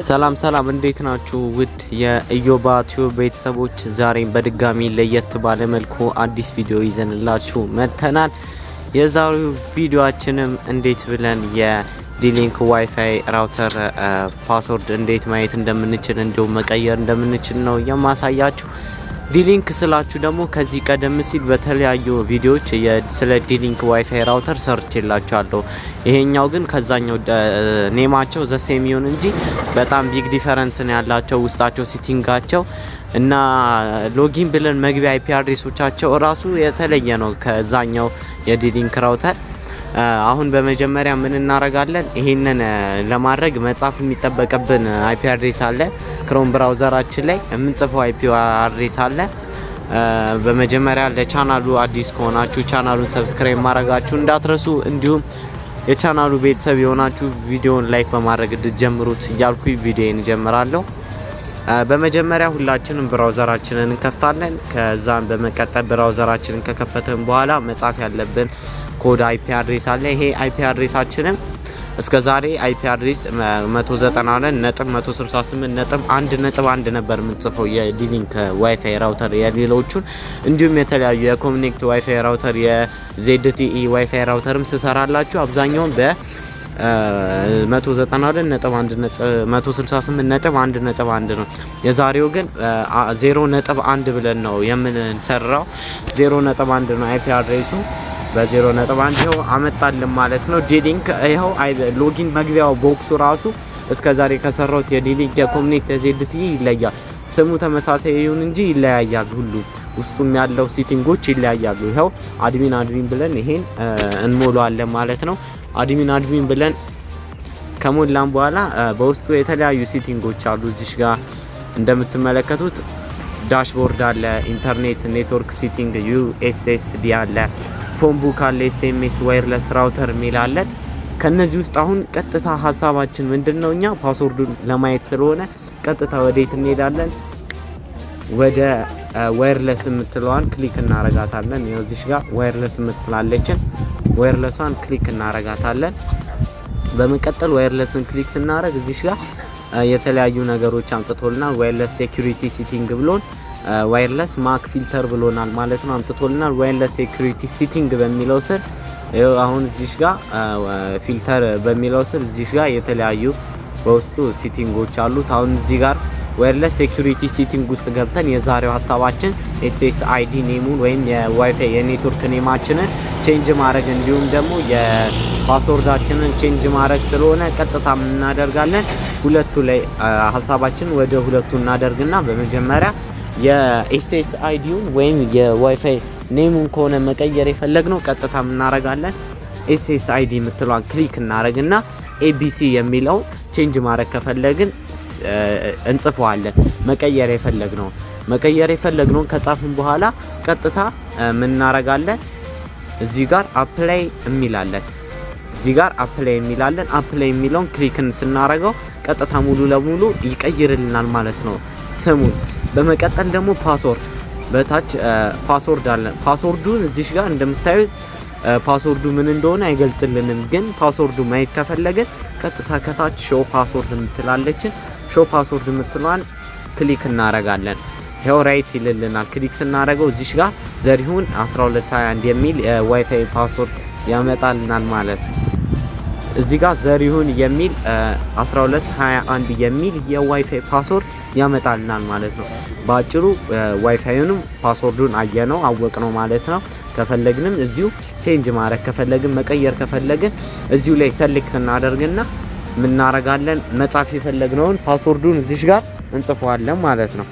ሰላም ሰላም እንዴት ናችሁ? ውድ የኢዮባ ቲዩብ ቤተሰቦች ዛሬም በድጋሚ ለየት ባለ መልኩ አዲስ ቪዲዮ ይዘንላችሁ መጥተናል። የዛሬው ቪዲዮአችንም እንዴት ብለን የዲሊንክ ዋይፋይ ራውተር ፓስወርድ እንዴት ማየት እንደምንችል እንዲሁም መቀየር እንደምንችል ነው የማሳያችሁ። ዲሊንክ ስላችሁ ደግሞ ከዚህ ቀደም ሲል በተለያዩ ቪዲዮዎች ስለ ዲሊንክ ዋይፋይ ራውተር ሰርቼላችኋለሁ። ይሄኛው ግን ከዛኛው ኔማቸው ዘሴም ይሁን እንጂ በጣም ቢግ ዲፈረንስ ነው ያላቸው ውስጣቸው ሲቲንጋቸው እና ሎጊን ብለን መግቢያ አይፒ አድሬሶቻቸው ራሱ የተለየ ነው ከዛኛው የዲሊንክ ራውተር። አሁን በመጀመሪያ ምን እናረጋለን? ይሄንን ለማድረግ መጻፍ የሚጠበቅብን አይፒ አድሬስ አለ። ክሮም ብራውዘራችን ላይ የምንጽፈው አይፒ አድሬስ አለ። በመጀመሪያ ለቻናሉ አዲስ ከሆናችሁ ቻናሉን ሰብስክራይብ ማድረጋችሁ እንዳትረሱ፣ እንዲሁም የቻናሉ ቤተሰብ የሆናችሁ ቪዲዮን ላይክ በማድረግ እንድትጀምሩት እያልኩ ቪዲዮን ጀምራለሁ። በመጀመሪያ ሁላችንም ብራውዘራችንን እንከፍታለን። ከዛም በመቀጠል ብራውዘራችንን ከከፈተን በኋላ መጻፍ ያለብን ኮድ አይፒ አድሬስ አለ። ይሄ አይፒ አድሬሳችንን እስከዛሬ አይፒ አድሬስ 192.168.1.1 ነበር የምንጽፈው የዲሊንክ ዋይፋይ ራውተር የሌሎቹን፣ እንዲሁም የተለያዩ የኮኔክት ዋይፋይ ራውተር የዜድቲኢ ዋይፋይ ራውተርም ትሰራላችሁ። አብዛኛውን በ 192.168.1.1 ነው። የዛሬው ግን 0.1 ብለን ነው የምንሰራው። 0.1 ነው አይፒ አድሬሱ። በ0.1 ይኸው አመጣልን ማለት ነው። ዲሊንክ ይኸው ሎጊን መግቢያው ቦክሱ ራሱ እስከዛሬ ከሰራውት የዲሊንክ የኮኔክት የዜድቲኢ ይለያል። ስሙ ተመሳሳይ ይሁን እንጂ ይለያያል። ሁሉ ውስጡም ያለው ሴቲንጎች ይለያያሉ። ይኸው አድሚን ብለን ይሄን እንሞላዋለን ማለት ነው። አድሚን ብለን ከሞላን በኋላ በውስጡ የተለያዩ ሴቲንጎች አሉ። እዚህ ጋር እንደምትመለከቱት ዳሽቦርድ አለ፣ ኢንተርኔት ኔትወርክ ሴቲንግ፣ ዩኤስኤስዲ አለ፣ ፎን ቡክ አለ፣ ኤስኤምኤስ፣ ዋየርለስ ራውተር ሚል አለ። ከነዚህ ውስጥ አሁን ቀጥታ ሀሳባችን ምንድነው? እኛ ፓስወርዱን ለማየት ስለሆነ ቀጥታ ወዴት እንሄዳለን? ወደ ዋየርለስ የምትለዋን ክሊክ እናረጋታለን። ይኸው እዚህ ጋር ዋየርለስ የምትላለችን ዋየርለሷን ክሊክ እናረጋታለን። በመቀጠል ዋየርለስን ክሊክ ስናረግ እዚህ ጋር የተለያዩ ነገሮች አምጥቶልናል። ዋየርለስ ሴኩሪቲ ሴቲንግ ብሎን ዋየርለስ ማክ ፊልተር ብሎናል ማለት ነው አምጥቶልናል። ዋየርለስ ሴኩሪቲ ሴቲንግ በሚለው ስር አሁን እዚህ ጋር ፊልተር በሚለው ስር እዚህ ጋር የተለያዩ በውስጡ ሴቲንጎች አሉት። አሁን እዚህ ጋር ዋየርለስ ሴኩሪቲ ሴቲንግ ውስጥ ገብተን የዛሬው ሀሳባችን ኤስኤስአይዲ ኔሙን ወይም የዋይፋይ የኔትወርክ ኔማችንን ቼንጅ ማድረግ እንዲሁም ደግሞ የፓስወርዳችንን ቼንጅ ማድረግ ስለሆነ ቀጥታ እናደርጋለን። ሁለቱ ላይ ሀሳባችን ወደ ሁለቱ እናደርግና በመጀመሪያ የኤስኤስአይዲውን ወይም የዋይፋይ ኔሙን ከሆነ መቀየር የፈለግነው ቀጥታ እናደርጋለን። ኤስኤስአይዲ የምትለዋን ክሊክ እናደርግና ኤቢሲ የሚለው ቼንጅ ማድረግ ከፈለግን እንጽፈዋለን። መቀየር የፈለግነው ከጻፍን በኋላ ቀጥታ ምን እናደርጋለን? እዚህ ጋር አፕላይ የሚላለን አፕላይ የሚለውን ክሊክን ስናረገው ቀጥታ ሙሉ ለሙሉ ይቀይርልናል ማለት ነው ስሙን። በመቀጠል ደግሞ ፓስወርድ በታች ፓስወርድ አለ። ፓስወርዱን እዚህ ጋር እንደምታዩት ፓስወርዱ ምን እንደሆነ አይገልጽልንም፣ ግን ፓስወርዱ ማየት ከፈለግን ቀጥታ ከታች ሾው ፓስወርድ የምትላለችን ሾው ፓስወርድ የምትሏን ክሊክ እናረጋለን። ይሄው ራይት ይልልናል። ክሊክ ስናረገው እዚህ ጋር ዘሪሁን 1221 የሚል ዋይፋይ ፓስወርድ ያመጣልናል ማለት ነው። እዚህ ጋር ዘሪሁን የሚል 1221 የሚል የዋይፋይ ፓስወርድ ያመጣልናል ማለት ነው። ባጭሩ ዋይፋዩንም ፓስወርዱን አወቅነው ማለት ነው። ከፈለግንም እዚሁ ቼንጅ ማድረግ ከፈለግን መቀየር ከፈለግን እዚሁ ላይ ሰሌክት እናደርግና ምን እናረጋለን? መጻፍ የፈለግነውን ፓስወርዱን እዚህ ጋር እንጽፈዋለን ማለት ነው።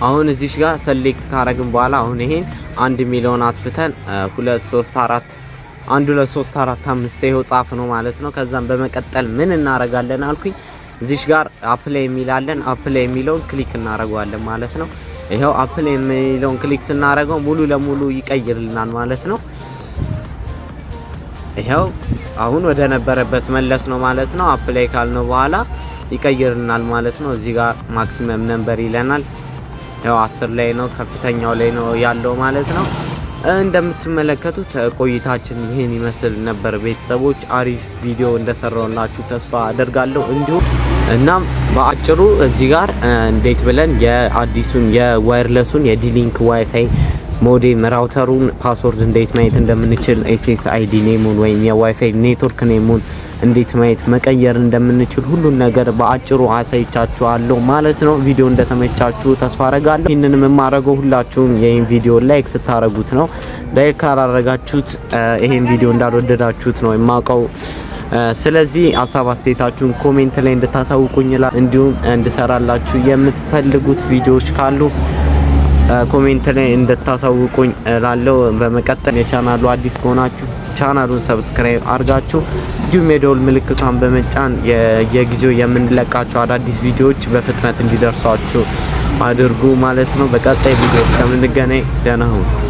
አሁን እዚህ ጋር ሰሌክት ካረግን በኋላ አሁን ይሄን 1 ሚሊዮን አጥፍተን 2 3 4 1 2 3 4 5 ይሄው ጻፍ ነው ማለት ነው። ከዛም በመቀጠል ምን እናረጋለን አልኩኝ? እዚህ ጋር አፕላይ የሚላለን አፕላይ የሚለውን ክሊክ እናረጋዋለን ማለት ነው። ይሄው አፕላይ የሚለውን ክሊክ ስናረገው ሙሉ ለሙሉ ይቀይርልናል ማለት ነው። ይሄው አሁን ወደ ነበረበት መለስ ነው ማለት ነው። አፕላይ ካልነው በኋላ ይቀይርልናል ማለት ነው። እዚህ ጋር ማክሲመም ነምበር ይለናል። ያው 10 ላይ ነው ከፍተኛው ላይ ነው ያለው ማለት ነው። እንደምትመለከቱት ቆይታችን ይሄን ይመስል ነበር ቤተሰቦች። አሪፍ ቪዲዮ እንደሰራውላችሁ ተስፋ አደርጋለሁ። እንዲሁም እናም በአጭሩ እዚህ ጋር እንዴት ብለን የአዲሱን የዋየርለሱን የዲሊንክ ዋይፋይ ሞዴም ራውተሩን ፓስወርድ እንዴት ማየት እንደምንችል SSID ኔሙን ወይም የዋይፋይ ኔትወርክ ኔሙን እንዴት ማየት መቀየር እንደምንችል ሁሉን ነገር በአጭሩ አሳይቻችኋለሁ ማለት ነው። ቪዲዮ እንደተመቻችሁ ተስፋ አረጋለሁ። ይሄንንም የማረገው ሁላችሁም ይሄን ቪዲዮ ላይክ ስታረጉት ነው። ላይክ ካላረጋችሁት ይሄን ቪዲዮ እንዳልወደዳችሁት ነው የማውቀው። ስለዚህ ሀሳብ አስተያየታችሁን ኮሜንት ላይ እንድታሳውቁኝ እንዲሁም እንድሰራላችሁ የምትፈልጉት ቪዲዮዎች ካሉ ኮሜንት ላይ እንድታሳውቁኝ እላለሁ። በመቀጠል የቻናሉ አዲስ ከሆናችሁ ቻናሉን ሰብስክራይብ አድርጋችሁ እንዲሁም የደወል ምልክቷን በመጫን የጊዜው የምንለቃቸው አዳዲስ ቪዲዮዎች በፍጥነት እንዲደርሷችሁ አድርጉ ማለት ነው። በቀጣይ ቪዲዮ እስከምንገናኝ ደህና ሁኑ።